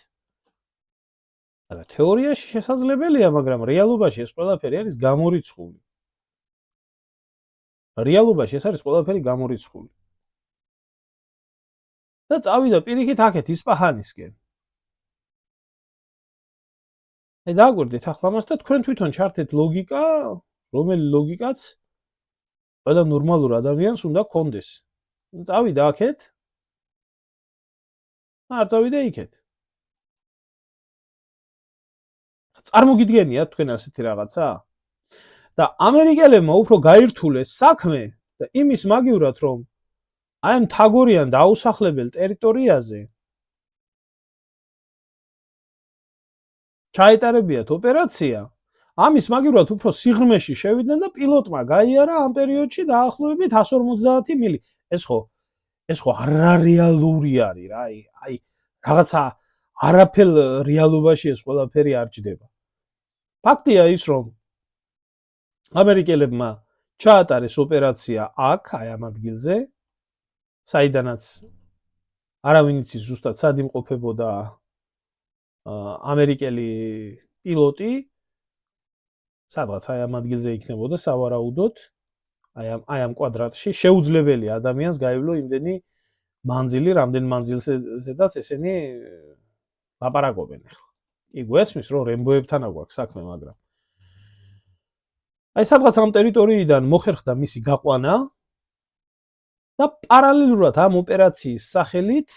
და თეორიაში შესაძლებელია, მაგრამ რეალობაში ეს ყველაფერი არის გამორიცხული. და წავიდა პირიქით აქეთ ისპაჰანისკენ. აი დააკვირდით ახლა მას და თქვენ თვითონ ჩართეთ ლოგიკა, რომელი ლოგიკაც ყველა ნორმალურ ადამიანს უნდა გქონდეს. წავიდა აქეთ. არ წავიდა იქეთ. წარმოგიდგენიათ თქვენ ასეთი რაღაცა? და ამერიკელებმა უფრო გაირთულეს საქმე და იმის მაგივრად, რომ აი ამ მთაგორიან დაუსახლებელ ტერიტორიაზე ჩაეტარებიათ ოპერაცია, ამის მაგივრად უფრო სიღრმეში შევიდნენ და პილოტმა გაიარა ამ პერიოდში დაახლოებით 150 მილი. ეს ხო არარეალური არის რა, აი რაღაცა არაფერ რეალობაში ეს ყველაფერი არ ჯდება. ფაქტია ის, რომ ამერიკელებმა ჩაატარეს ოპერაცია აქ, აი ამ ადგილზე, საიდანაც არავინ იცის ზუსტად სად იმყოფებოდა ამერიკელი პილოტი, სადღაც აი ამ ადგილზე იქნებოდა სავარაუდოდ, აი ამ კვადრატში შეუძლებელია ადამიანს გაივლო იმდენი მანძილი, რამდენ მანძილზედაც ესენი ლაპარაკობენ ახლა. კი გვესმის, რომ რემბოებთან აგვაქვს საქმე, მაგრამ აი სადღაც ამ ტერიტორიიდან მოხერხდა მისი გაყვანა და პარალელურად ამ ოპერაციის სახელით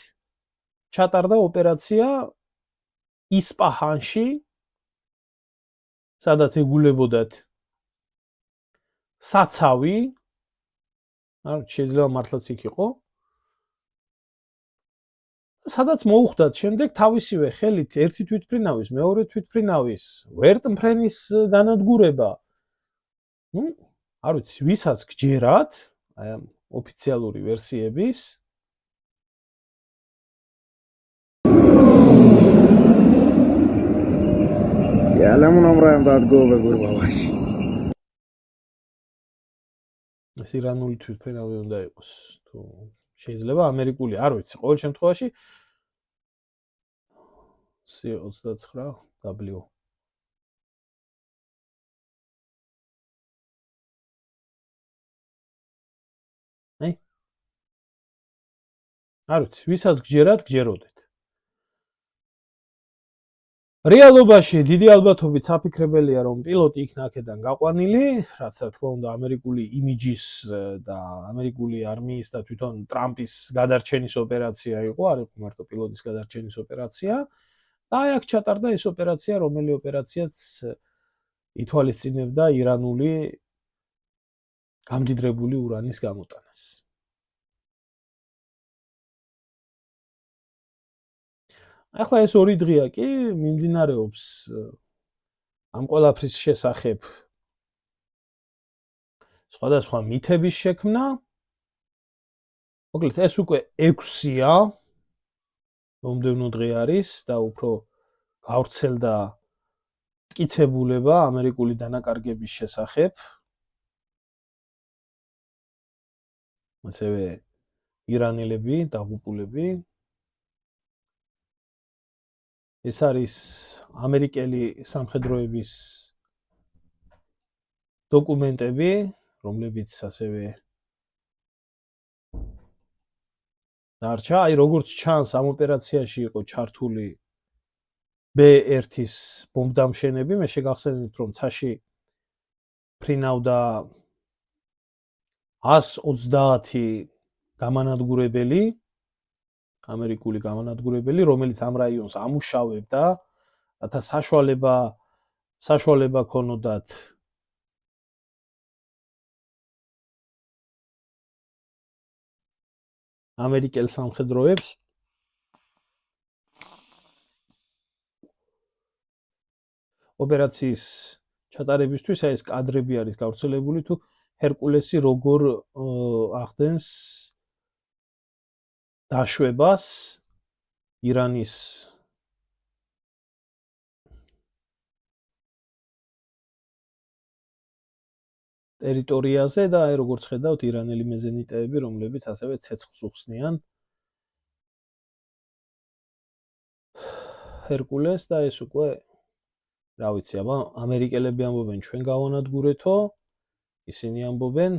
ჩატარდა ოპერაცია ისპაჰანში, სადაც ეგულებოდათ საცავი, შეიძლება მართლაც იქ იყო, სადაც მოუხდათ შემდეგ თავისივე ხელით ერთი თვითმფრინავის, მეორე თვითმფრინავის, ვერტმფრენის განადგურება. არ ვიცი, ვისაც გჯერათ, აი ამ ოფიციალური ვერსიების يعلمون امرهم بعد جوه باباش ეს ირანული თვითმფრინავი უნდა იყოს, თუ შეიძლება ამერიკული, არ ვიცი, ყოველ შემთხვევაში C29W არ ვიცი, ვისაც გჯერათ, გჯეროდეთ. რეალობაში დიდი ალბათობით საფიქრებელია, რომ პილოტი იქნა აქედან გაყვანილი, რაც რა თქმა უნდა ამერიკული იმიჯის და ამერიკული არმიის და თვითონ ტრამპის გადარჩენის ოპერაცია იყო, არ იყო მარტო პილოტის გადარჩენის ოპერაცია. და აი აქ ჩატარდა ეს ოპერაცია, რომელი ოპერაციაც ითვალისწინებდა ირანული გამდიდრებული ურანის გამოტანას. ახლა ეს 2 დღეა კი მიმდინარეობს ამ ყველაფრის შესახებ სხვადასხვა მითების შექმნა. მოკლედ ეს უკვე 6-ია მომდევნო დღე არის და უფრო გავრცელდა მტკიცებულება ამერიკული დანაკარგების შესახებ. ასევე ირანელები დაღუპულები. ეს არის ამერიკელი სამხედროების დოკუმენტები, რომლებიც ასევე დარჩა. აი როგორც ჩანს ამ ოპერაციაში იყო ჩართული B1-ის ბომბდამშენები. მე შეგახსენებთ რომ ცაში ფრინავდა 130 გამანადგურებელი, ამერიკული გამანადგურებელი, რომელიც ამ რაიონს ამუშავებდა, რათა საშუალება ქონოდათ ამერიკელ სამხედროებს ოპერაციის ჩატარებისთვის. ეს კადრები არის გავრცელებული თუ ჰერკულესი როგორ ახდენს დაშვებას ირანის ტერიტორიაზე და აი როგორც ხედავთ ირანელი მეზენიტეები, რომლებიც ასევე ცეცხლს უხსნიან ჰერკულეს და ეს უკვე რა ვიცი, აბა ამერიკელები ამბობენ ჩვენ გავანადგურეთო, ისინი ამბობენ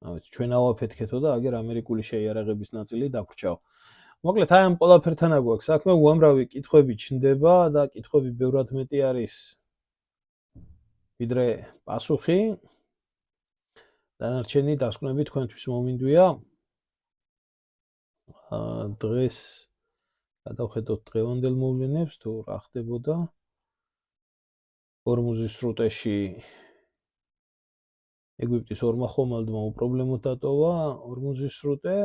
რა ვიცი, ჩვენ ავაფეთქეთო და აგერ ამერიკული შეიარაღების ნაწილი დაგვრჩაო. მოკლედ აი ამ ყველაფერთან აგვაქვს საქმე, უამრავი კითხვები ჩნდება და კითხვები ბევრად მეტი არის ვიდრე პასუხი. დანარჩენი დასკვნები თქვენთვის მომინდვია. დღეს გადავხედოთ დღევანდელ მოვლენებს თუ რა ხდებოდა. ორმუზის სრუტეში ეგვიპტის ორმა ხომალდმა უპრობლემოდ დატოვა ორმუზის სრუტე.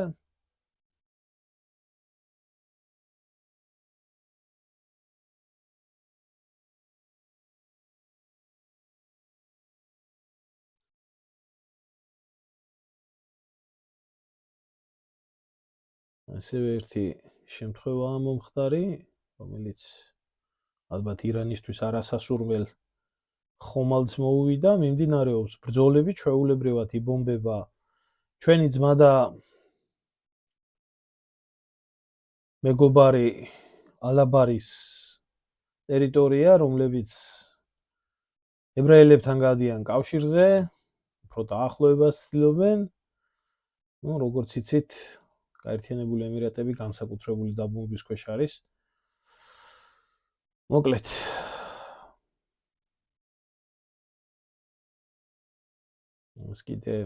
ასევე ერთი შემთხვევაა მომხდარი, რომელიც ალბათ ირანისთვის არასასურველ ხომალდს მოუვიდა. მიმდინარეობს ბრძოლები, ჩვეულებრივად იბომბება ჩვენი ძმა და მეგობარი ალაბარის ტერიტორია, რომლებიც ებრაელებთან გადიან კავშირზე, უფრო დაახლოებას ცდილობენ. როგორც იცით, გაერთიანებული ემირატები განსაკუთრებული დაბომბვის ქვეშ არის. მოკლედ ეს კიდე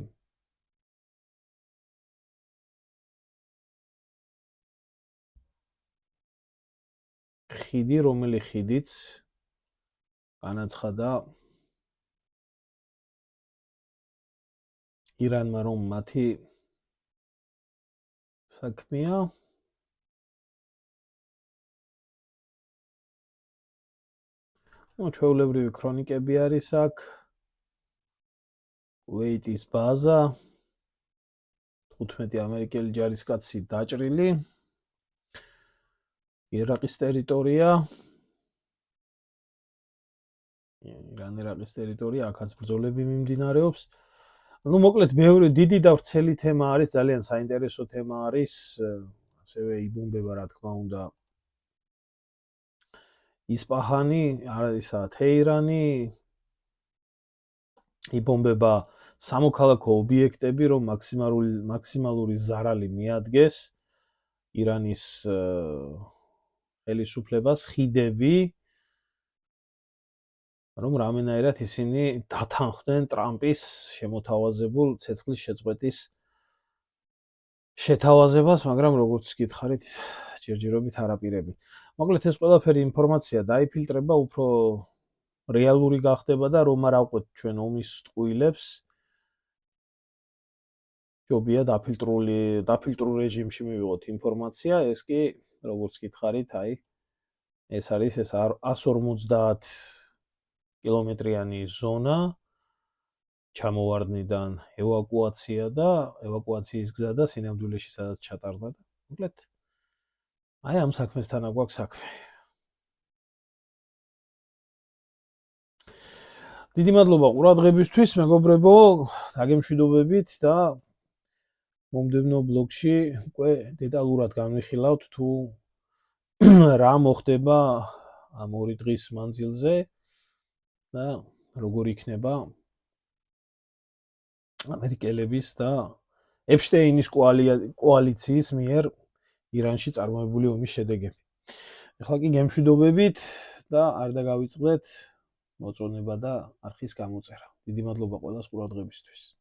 ხიდი, რომელი ხიდიც განაცხადა ირანმა, რომ მათი საქმეა ჩვეულებრივი ქრონიკები არის აქ. კუვეიტის ბაზა, 15 ამერიკელი ჯარისკაცი დაჭრილი, ერაყის ტერიტორია, ირან-ერაყის ტერიტორია, აქაც ბრძოლები მიმდინარეობს. მოკლედ ბევრი დიდი და ვრცელი თემა არის, ძალიან საინტერესო თემა არის. ასევე იბომბება, რა თქმა უნდა, ისპაჰანი, ისა თეირანი, იბომბება სამოქალაქო ობიექტები, რომ მაქსიმალური ზარალი მიადგეს ირანის ხელისუფლებას, ხიდები, რომ რამენაირად ისინი დათანხმდნენ ტრამპის შემოთავაზებულ ცეცხლის შეწყვეტის შეთავაზებას, მაგრამ როგორც გითხარით, ჯერჯერობით არაპირები. მოკლედ ეს ყველაფერი ინფორმაცია დაიფილტრება, უფრო რეალური გახდება და რომ არ ავყვეთ ჩვენ ომის ტყუილებს, ჯობია დაფილტრულ რეჟიმში მივიღოთ ინფორმაცია, ეს კი როგორც გითხარით, აი ეს არის ეს 150 კილომეტრიანი ზონა ჩამოვარდნიდან ევაკუაცია და ევაკუაციის გზა და სინამდვილეში სადაც ჩატარდა და მოკლედ აი ამ საქმესთან აგვაქვს საქმე. დიდი მადლობა ყურადღებისთვის, მეგობრებო, დაგემშვიდობებით და მომდევნო ბლოგში უკვე დეტალურად განვიხილავთ თუ რა მოხდება ამ 2 დღის მანძილზე და როგორ იქნება ამერიკელების და ეპშტეინის კოალიციის მიერ ირანში წარმოებული ომის შედეგები. ახლა კი გემშვიდობებით და არ დაგავიწყდეთ მოწონება და არხის გამოწერა. დიდი მადლობა ყველას ყურადღებისთვის.